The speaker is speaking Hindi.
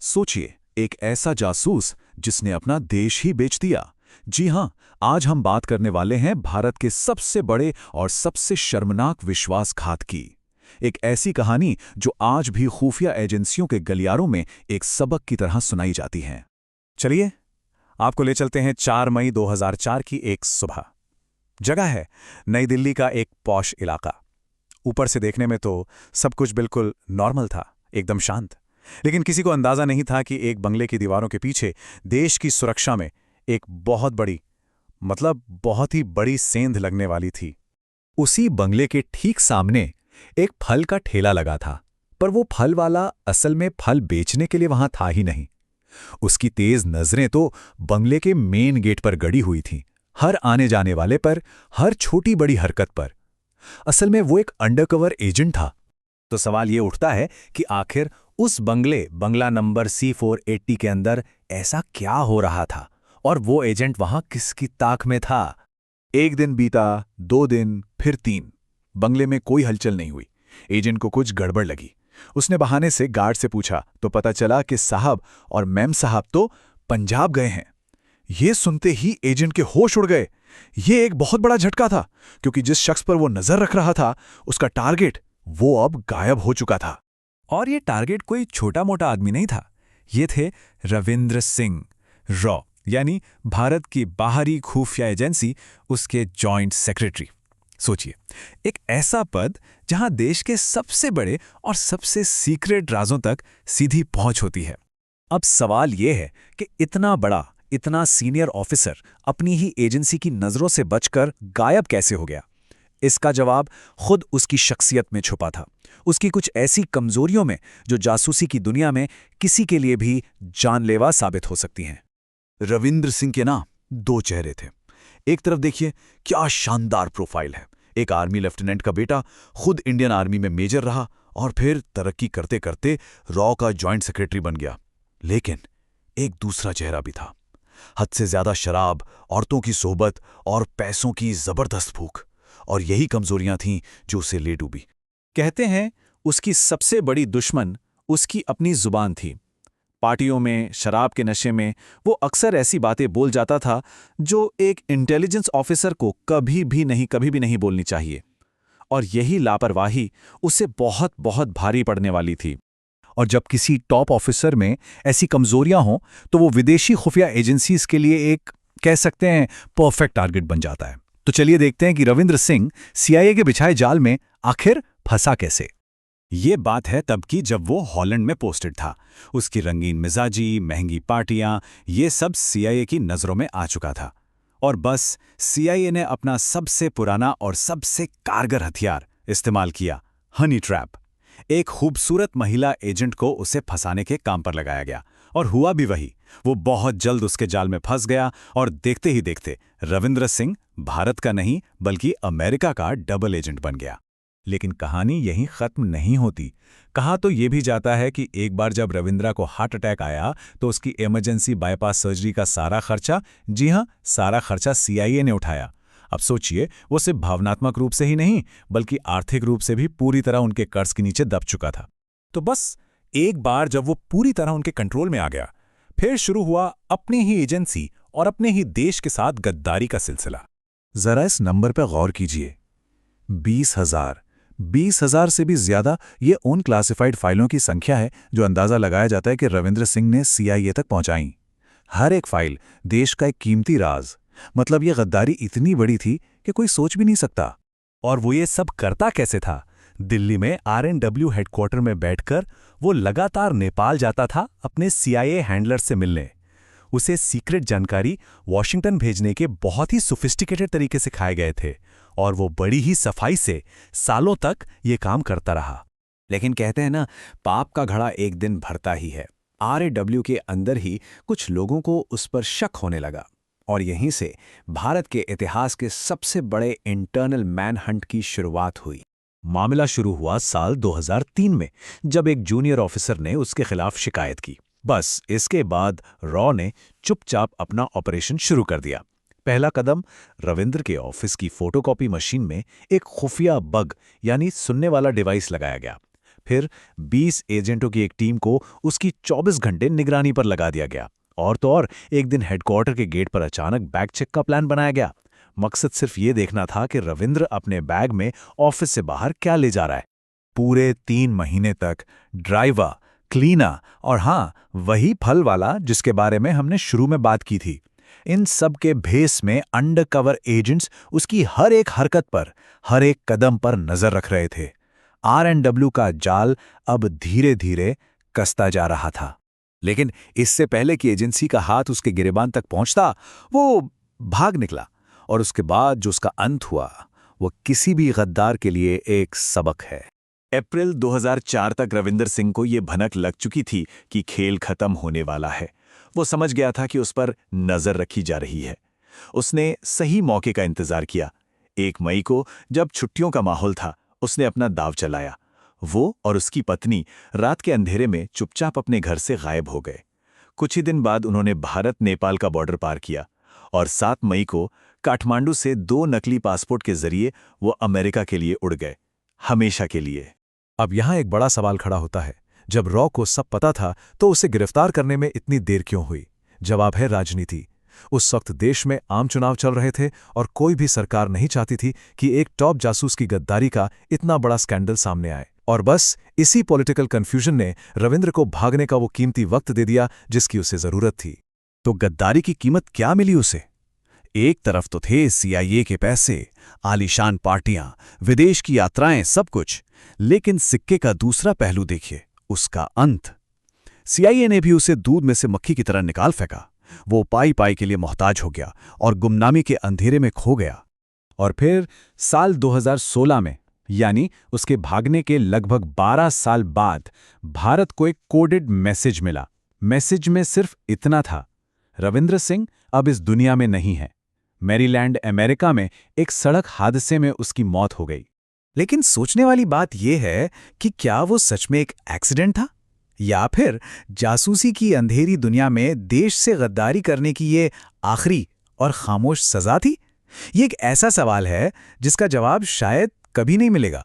सोचिए, एक ऐसा जासूस जिसने अपना देश ही बेच दिया। जी हां, आज हम बात करने वाले हैं भारत के सबसे बड़े और सबसे शर्मनाक विश्वासघात की। एक ऐसी कहानी जो आज भी खुफिया एजेंसियों के गलियारों में एक सबक की तरह सुनाई जाती है। चलिए, आपको ले चलते हैं 4 मई 2004 की एक सुबह। जगह है नई दिल्ली का एक पॉश इलाका। ऊपर से देखने में तो सब कुछ बिल्कुल नॉर्मल था, एकदम शांत। लेकिन किसी को अंदाजा नहीं था कि एक बंगले की दीवारों के पीछे देश की सुरक्षा में एक बहुत बड़ी, बहुत ही बड़ी सेंध लगने वाली थी। उसी बंगले के ठीक सामने एक फल का ठेला लगा था, पर वो फल वाला असल में फल बेचने के लिए वहां था ही नहीं। उसकी तेज नजरें तो बंगले के मेन गेट पर गड़ी हुई थीं, हर आने जाने वाले पर, हर छोटी बड़ी हरकत पर। असल में वो एक अंडरकवर एजेंट था। तो सवाल ये उठता है कि आखिर उस बंगला नंबर C480 के अंदर ऐसा क्या हो रहा था, और वो एजेंट वहां किसकी ताक में था। एक दिन बीता, 2 दिन, फिर 3। बंगले में कोई हलचल नहीं हुई। एजेंट को कुछ गड़बड़ लगी। उसने बहाने से गार्ड से पूछा तो पता चला कि साहब और मैम साहब तो पंजाब गए हैं। ये सुनते ही एजेंट के होश उड़ गए। ये एक बहुत बड़ा झटका था, क्योंकि जिस शख्स पर वो नजर रख रहा था, उसका टारगेट वो अब गायब हो चुका था। और ये टारगेट कोई छोटा मोटा आदमी नहीं था। ये थे रविंद्र सिंह, रॉ, यानी भारत की बाहरी खुफिया एजेंसी, उसके जॉइंट सेक्रेटरी। सोचिए, एक ऐसा पद जहां देश के सबसे बड़े और सबसे सीक्रेट राजों तक सीधी पहुंच होती है। अब सवाल यह है कि इतना बड़ा, इतना सीनियर ऑफिसर अपनी ही एजेंसी की नजरों से बचकर गायब कैसे हो गया? इसका जवाब खुद उसकी शख्सियत में छुपा था, उसकी कुछ ऐसी कमजोरियों में जो जासूसी की दुनिया में किसी के लिए भी जानलेवा साबित हो सकती हैं। रविंद्र सिंह के ना 2 चेहरे थे। एक तरफ देखिए, क्या शानदार प्रोफाइल है। एक आर्मी लेफ्टिनेंट का बेटा, खुद इंडियन आर्मी में मेजर रहा और फिर तरक्की करते करते रॉ का जॉइंट सेक्रेटरी बन गया। लेकिन एक दूसरा चेहरा भी था। हद से ज्यादा शराब, औरतों की सोहबत और पैसों की जबरदस्त भूख। और यही कमजोरियां थीं जो उसे ले डूबी। कहते हैं उसकी सबसे बड़ी दुश्मन उसकी अपनी जुबान थी। पार्टियों में, शराब के नशे में वो अक्सर ऐसी बातें बोल जाता था जो एक इंटेलिजेंस ऑफिसर को कभी भी नहीं बोलनी चाहिए। और यही लापरवाही उसे बहुत बहुत भारी पड़ने वाली थी। और जब किसी टॉप ऑफिसर में ऐसी कमजोरियां हों, तो वो विदेशी खुफिया एजेंसीज के लिए एक, कह सकते हैं, परफेक्ट टारगेट बन जाता है। तो चलिए देखते हैं कि रविंद्र सिंह CIA के बिछाए जाल में आखिर फंसा कैसे। ये बात है तब की, जब वो हॉलैंड में पोस्टेड था। उसकी रंगीन मिजाजी, महंगी पार्टियां, ये सब CIA की नजरों में आ चुका था। और बस CIA ने अपना सबसे पुराना और सबसे कारगर हथियार इस्तेमाल किया, हनी ट्रैप। एक खूबसूरत महिला एजेंट को उसे फंसाने के काम पर लगाया गया, और हुआ भी वही। वो बहुत जल्द उसके जाल में फंस गया, और देखते ही देखते रविंद्र सिंह भारत का नहीं बल्कि अमेरिका का डबल एजेंट बन गया। लेकिन कहानी यहीं खत्म नहीं होती। कहा तो ये भी जाता है कि एक बार जब रविंद्रा को हार्ट अटैक आया, तो उसकी इमरजेंसी बाईपास सर्जरी का सारा खर्चा, जी हां, सारा खर्चा CIA ने उठाया। अब सोचिए, वो सिर्फ भावनात्मक रूप से ही नहीं बल्कि आर्थिक रूप से भी पूरी तरह उनके कर्ज के नीचे दब चुका था। तो बस एक बार जब वो पूरी तरह उनके कंट्रोल में आ गया, फिर शुरू हुआ अपनी ही एजेंसी और अपने ही देश के साथ गद्दारी का सिलसिला। जरा इस नंबर पर गौर कीजिए, 20,000। 20,000 से भी ज्यादा ये उन क्लासिफाइड फाइलों की संख्या है जो अंदाजा लगाया जाता है कि रविंद्र सिंह ने CIA तक पहुंचाई। हर एक फाइल देश का एक कीमती राज। मतलब ये गद्दारी इतनी बड़ी थी कि कोई सोच भी नहीं सकता। और वो ये सब करता कैसे था? दिल्ली में RNW हेडक्वार्टर में बैठकर वो लगातार नेपाल जाता था अपने CIA हैंडलर से मिलने। उसे सीक्रेट जानकारी वॉशिंगटन भेजने के बहुत ही सोफिस्टिकेटेड तरीके सिखाए गए थे, और वो बड़ी ही सफाई से सालों तक ये काम करता रहा। लेकिन कहते हैं ना, पाप का घड़ा एक दिन भरता ही है। RAW के अंदर ही कुछ लोगों को उस पर शक होने लगा, और यहीं से भारत के इतिहास के सबसे बड़े इंटरनल मैनहंट की शुरुआत हुई। मामला शुरू हुआ साल 2003 में, जब एक जूनियर ऑफिसर ने उसके खिलाफ शिकायत की। बस इसके बाद रॉ ने चुपचाप अपना ऑपरेशन शुरू कर दिया। पहला कदम, रविंद्र के ऑफिस की फोटोकॉपी मशीन में एक खुफिया बग यानी सुनने वाला डिवाइस लगाया गया। फिर 20 एजेंटों की एक टीम को उसकी 24 घंटे निगरानी पर लगा दिया गया। और तो और एक दिन हेडक्वार्टर के गेट पर अचानक बैग चेक का प्लान बनाया गया। मकसद सिर्फ ये देखना था कि रविंद्र अपने बैग में ऑफिस से बाहर क्या ले जा रहा है। पूरे 3 महीने तक ड्राइवर, क्लीनर और हाँ, वही फल वाला जिसके बारे में हमने शुरू में बात की थी, इन सब के भेस में अंडरकवर एजेंट्स उसकी हर एक हरकत पर, हर एक कदम पर नजर रख रहे थे। R&W का जाल अब धीरे धीरे कसता जा रहा था। लेकिन इससे पहले कि एजेंसी का हाथ उसके गिरेबान तक पहुंचता, वो भाग निकला। और उसके बाद जो उसका अंत हुआ, वो किसी भी गद्दार के लिए एक सबक है। अप्रैल 2004 तक रविंदर सिंह को ये भनक लग चुकी थी कि खेल खत्म होने वाला है। वो समझ गया था कि उस पर नजर रखी जा रही है। उसने सही मौके का इंतजार किया। 1 मई को जब छुट्टियों का माहौल था, उसने अपना दांव चलाया। वो और उसकी पत्नी रात के अंधेरे में चुपचाप अपने घर से गायब हो गए। कुछ ही दिन बाद उन्होंने भारत नेपाल का बॉर्डर पार किया और 7 मई को काठमांडू से 2 नकली पासपोर्ट के जरिए वो अमेरिका के लिए उड़ गए, हमेशा के लिए। अब यहां एक बड़ा सवाल खड़ा होता है, जब रॉ को सब पता था तो उसे गिरफ्तार करने में इतनी देर क्यों हुई? जवाब है राजनीति। उस वक्त देश में आम चुनाव चल रहे थे और कोई भी सरकार नहीं चाहती थी कि एक टॉप जासूस की गद्दारी का इतना बड़ा स्कैंडल सामने आए। और बस इसी पॉलिटिकल कंफ्यूजन ने रविंद्र को भागने का वो कीमती वक्त दे दिया जिसकी उसे जरूरत थी। तो गद्दारी की कीमत क्या मिली उसे? एक तरफ तो थे CIA के पैसे, आलीशान पार्टियां, विदेश की यात्राएं, सब कुछ। लेकिन सिक्के का दूसरा पहलू देखिए, उसका अंत। CIA ने भी उसे दूध में से मक्खी की तरह निकाल फेंका। वो पाई पाई के लिए मोहताज हो गया और गुमनामी के अंधेरे में खो गया। और फिर साल 2016 में, यानी उसके भागने के लगभग 12 साल बाद, भारत को एक कोडेड मैसेज मिला। मैसेज में सिर्फ इतना था, रविंद्र सिंह अब इस दुनिया में नहीं है। मैरीलैंड, अमेरिका में एक सड़क हादसे में उसकी मौत हो गई। लेकिन सोचने वाली बात यह है कि क्या वो सच में एक एक्सीडेंट था, या फिर जासूसी की अंधेरी दुनिया में देश से गद्दारी करने की ये आखिरी और खामोश सजा थी? ये एक ऐसा सवाल है जिसका जवाब शायद कभी नहीं मिलेगा।